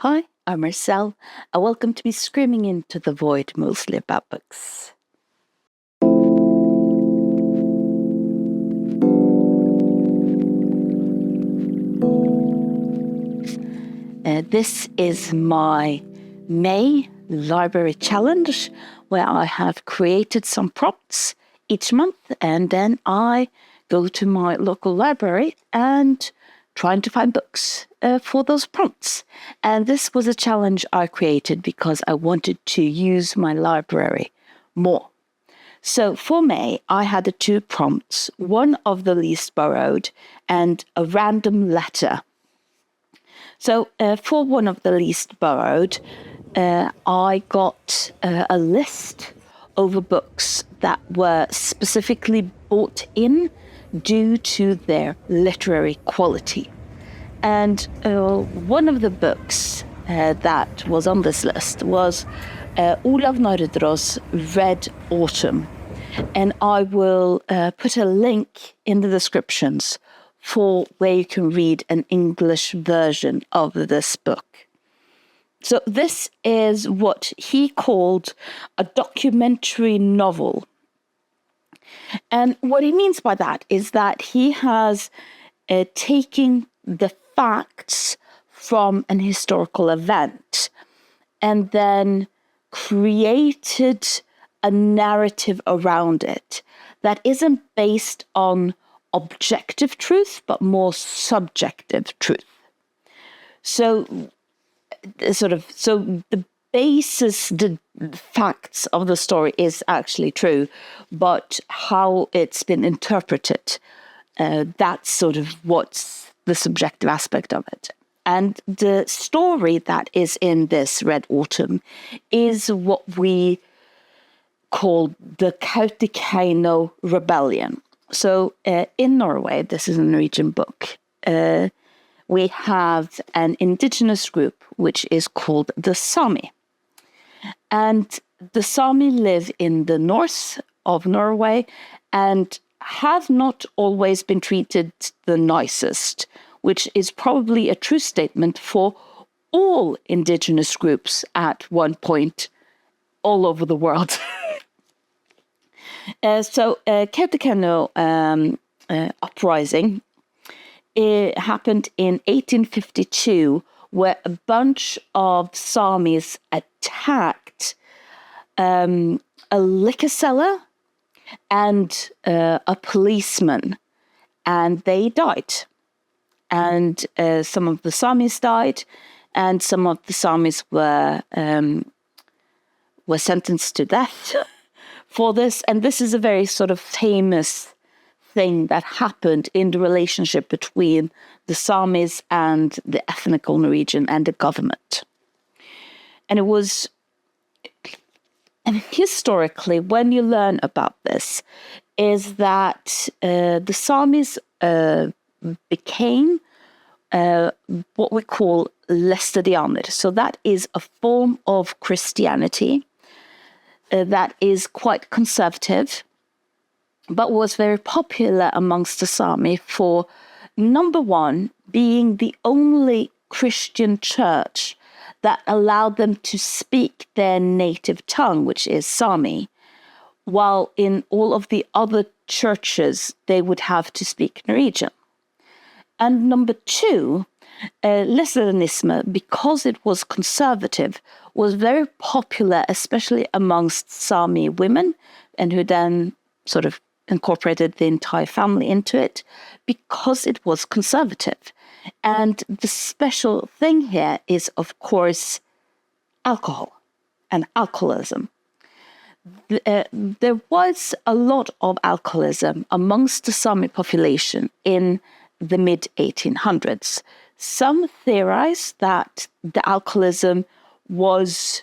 Hi, I'm Marcel, and welcome to me screaming into the void mostly about books. This is my May library challenge where I have created some prompts each month and then I go to my local library and trying to find books for those prompts. And this was a challenge I created because I wanted to use my library more. So for May, I had the two prompts, one of the least borrowed and a random letter. So for one of the least borrowed, I got a list over books that were specifically bought in due to their literary quality. And one of the books that was on this list was Olav Norden's Red Autumn. And I will put a link in the descriptions for where you can read an English version of this book. So this is what he called a documentary novel. And what he means by that is that he has taken the facts from an historical event and then created a narrative around it that isn't based on objective truth, but more subjective truth. So the basis, the facts of the story is actually true, but how it's been interpreted, that's sort of what's the subjective aspect of it. And the story that is in this Red Autumn is what we call the Kautokeino Rebellion. So in Norway, this is a Norwegian book, we have an indigenous group which is called the Sami. And the Sami live in the north of Norway and have not always been treated the nicest, which is probably a true statement for all indigenous groups at one point all over the world. Kautokeino uprising, it happened in 1852, where a bunch of Samis attacked a liquor seller and a policeman, and they died. And some of the Samis died, and some of the Samis were sentenced to death for this. And this is a very sort of famous thing that happened in the relationship between the Samis and the ethnical Norwegian and the government. And it was, and historically, when you learn about this, is that the Samis became what we call Læstadianer. So that is a form of Christianity that is quite conservative, but was very popular amongst the Sami for, number one, being the only Christian church that allowed them to speak their native tongue, which is Sami, while in all of the other churches, they would have to speak Norwegian. And number two, Læstadianism, because it was conservative, was very popular, especially amongst Sami women, and who then sort of incorporated the entire family into it, because it was conservative. And the special thing here is, of course, alcohol and alcoholism. There was a lot of alcoholism amongst the Sami population in the mid-1800s. Some theorize that the alcoholism was,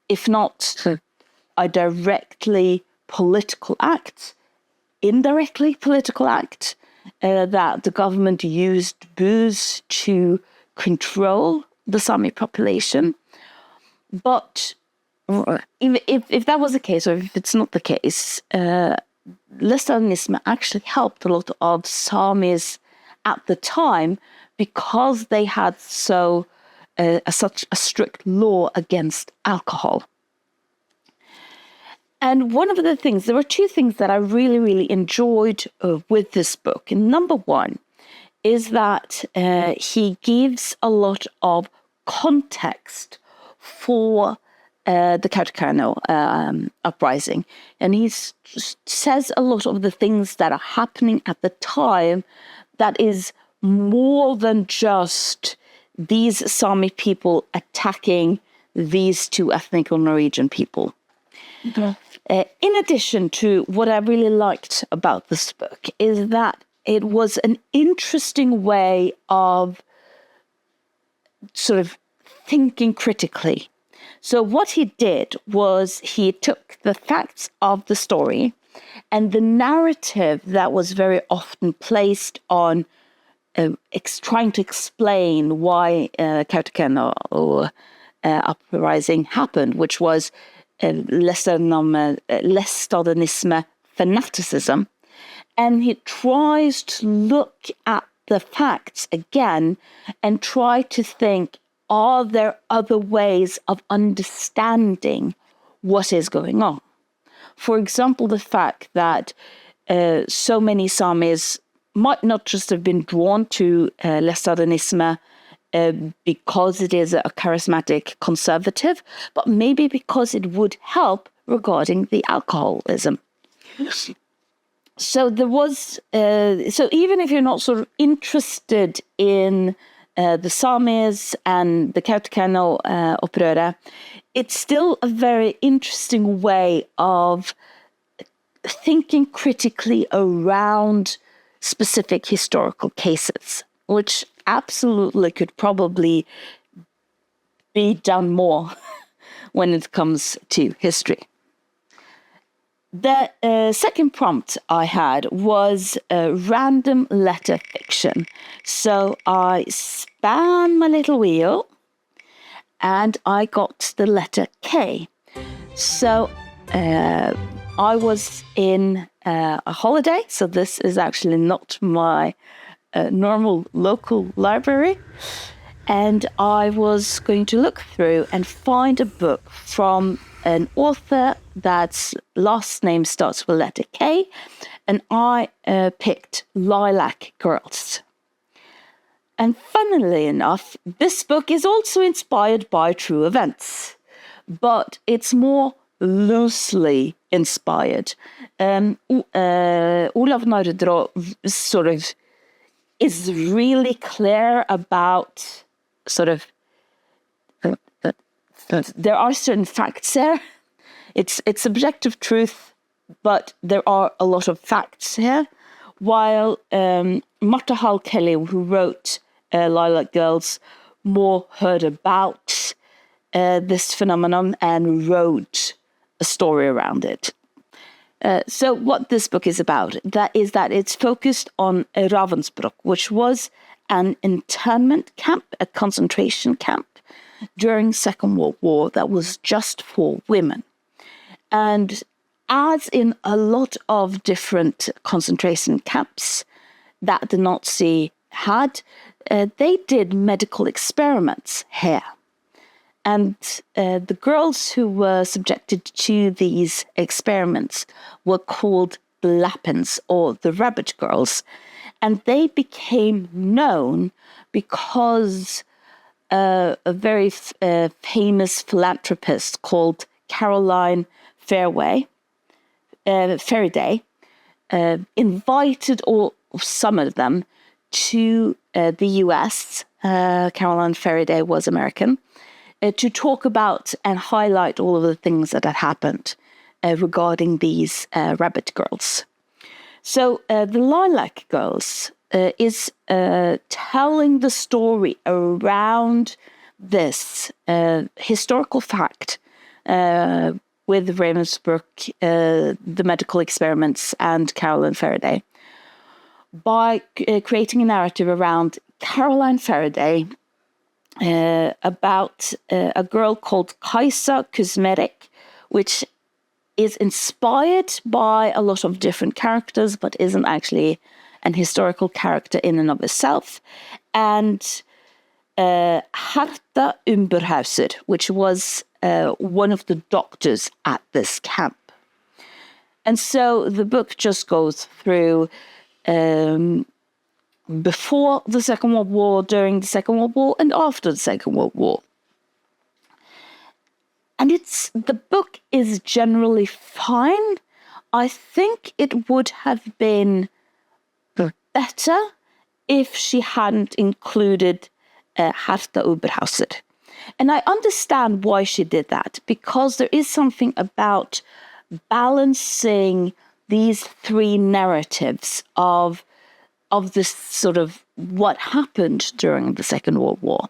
if not a directly political act, indirectly political act, that the government used booze to control the Sami population. But if that was the case, or if it's not the case, Læstadianism actually helped a lot of Samis at the time because they had so such a strict law against alcohol. And one of the things, there were two things that I really, really enjoyed with this book. And number one is that he gives a lot of context for the Kautokeino uprising. And he says a lot of the things that are happening at the time that is more than just these Sami people attacking these two ethnic Norwegian people. Okay. In addition to what I really liked about this book is that it was an interesting way of sort of thinking critically. So what he did was he took the facts of the story and the narrative that was very often placed on trying to explain why Kautokeino uprising happened, which was Læstadianisme fanaticism. And he tries to look at the facts again and try to think, are there other ways of understanding what is going on? For example, the fact that so many Samis might not just have been drawn to Læstadianisme because it is a charismatic conservative, but maybe because it would help regarding the alcoholism. So there was, so even if you're not sort of interested in the Samis and the Kautokeino opprøret, it's still a very interesting way of thinking critically around specific historical cases, which absolutely could probably be done more when it comes to history. The second prompt I had was random letter fiction. So I span my little wheel and I got the letter K. So I was in a holiday, so this is actually not my normal local library. And I was going to look through and find a book from an author that's last name starts with letter K, and I picked Lilac Girls. And funnily enough, this book is also inspired by true events, but it's more loosely inspired. Olav Nordro sort of is really clear about sort of there are certain facts there. It's subjective truth, but there are a lot of facts here. While Martha Hall Kelly, who wrote Lilac Girls, more heard about this phenomenon and wrote a story around it. So what this book is about, that it's focused on Ravensbrück, which was an internment camp, a concentration camp during Second World War that was just for women. And as in a lot of different concentration camps that the Nazi had, they did medical experiments here. And the girls who were subjected to these experiments were called the Lappens, or the Rabbit Girls. And they became known because a very famous philanthropist called Caroline Faraday invited some of them to the US. Caroline Faraday was American. To talk about and highlight all of the things that had happened regarding these Rabbit Girls. So the Lilac Girls is telling the story around this historical fact with Ravensbrück, the medical experiments, and Caroline Faraday, by creating a narrative around Caroline Faraday, about a girl called Kajsa Kuzmarek, which is inspired by a lot of different characters, but isn't actually an historical character in and of itself. And Herta Umberhauser, which was one of the doctors at this camp. And so the book just goes through before the Second World War, during the Second World War, and after the Second World War. And the book is generally fine. I think it would have been better if she hadn't included Herta Umberhauser. And I understand why she did that, because there is something about balancing these three narratives of this sort of what happened during the Second World War.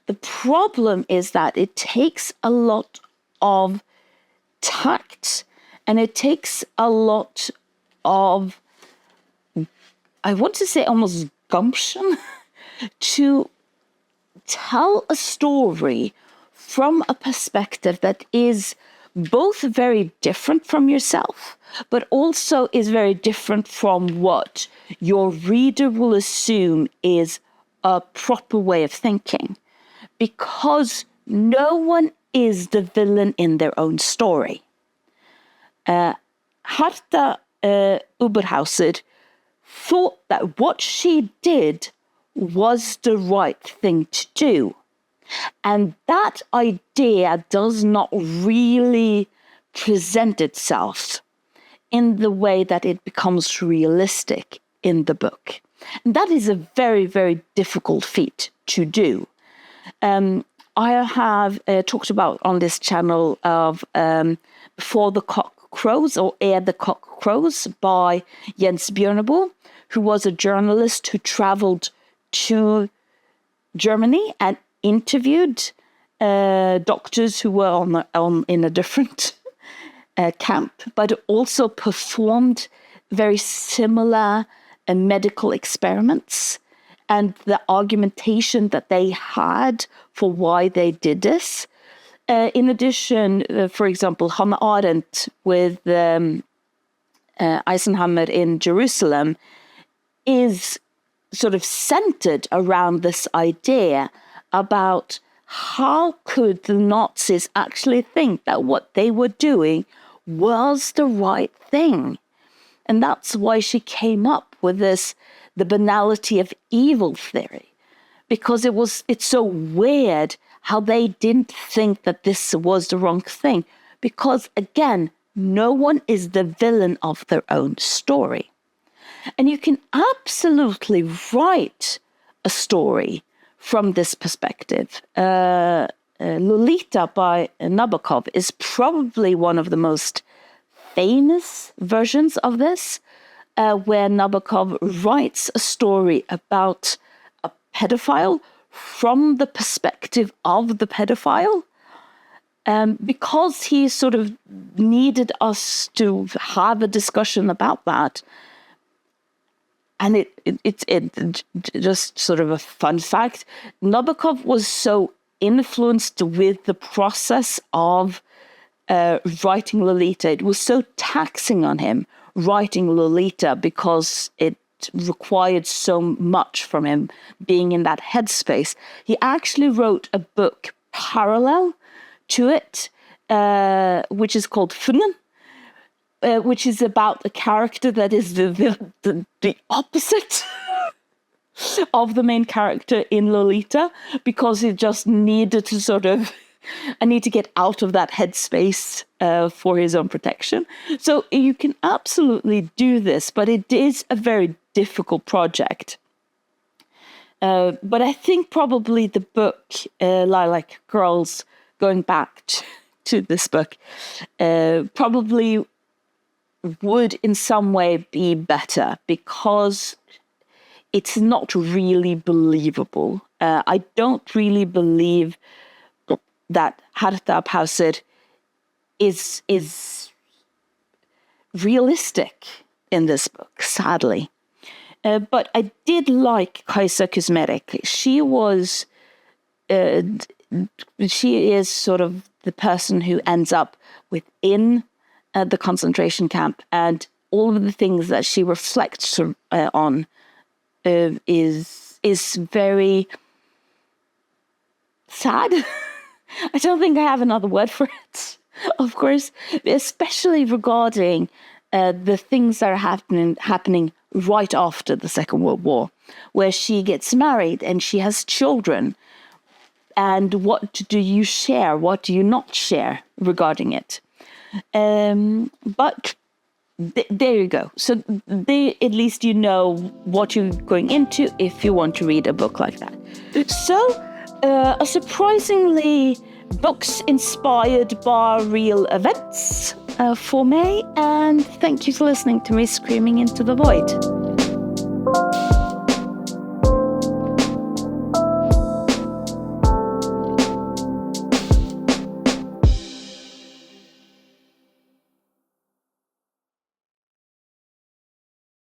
The problem is that it takes a lot of tact, and it takes a lot of, I want to say almost gumption, to tell a story from a perspective that is both very different from yourself, but also is very different from what your reader will assume is a proper way of thinking, because no one is the villain in their own story. Herta Umberhauser thought that what she did was the right thing to do. And that idea does not really present itself in the way that it becomes realistic in the book. And that is a very, very difficult feat to do. I have talked about on this channel of Before the Cock Crows, or Ere the Cock Crows, by Jens Bjørneboe, who was a journalist who traveled to Germany and interviewed doctors who were in a different camp, but also performed very similar medical experiments, and the argumentation that they had for why they did this. In addition, for example, Hannah Arendt with Eisenhower in Jerusalem is sort of centered around this idea about how could the Nazis actually think that what they were doing was the right thing. And that's why she came up with the banality of evil theory, because it's so weird how they didn't think that this was the wrong thing, because again, no one is the villain of their own story. And you can absolutely write a story from this perspective. Lolita by Nabokov is probably one of the most famous versions of this, where Nabokov writes a story about a pedophile from the perspective of the pedophile, because he sort of needed us to have a discussion about that. And it's just sort of a fun fact. Nabokov was so influenced with the process of writing Lolita. It was so taxing on him writing Lolita, because it required so much from him being in that headspace. He actually wrote a book parallel to it, which is called Funnen, which is about a character that is the opposite of the main character in Lolita, because he just needed to sort of, I need to get out of that headspace for his own protection. So you can absolutely do this, but it is a very difficult project. But I think probably the book, Lilac Girls, going back to this book, probably would in some way be better, because it's not really believable. I don't really believe that Herta Umberhauser is realistic in this book, sadly. But I did like Kaisa Kuzmerek. She is sort of the person who ends up within the concentration camp, and all of the things that she reflects on is very sad. I don't think I have another word for it, of course, especially regarding the things that are happening right after the Second World War, where she gets married and she has children. And what do you share? What do you not share regarding it? But there you go. So at least you know what you're going into if you want to read a book like that. So a surprisingly books inspired by real events for me. And thank you for listening to me screaming into the void.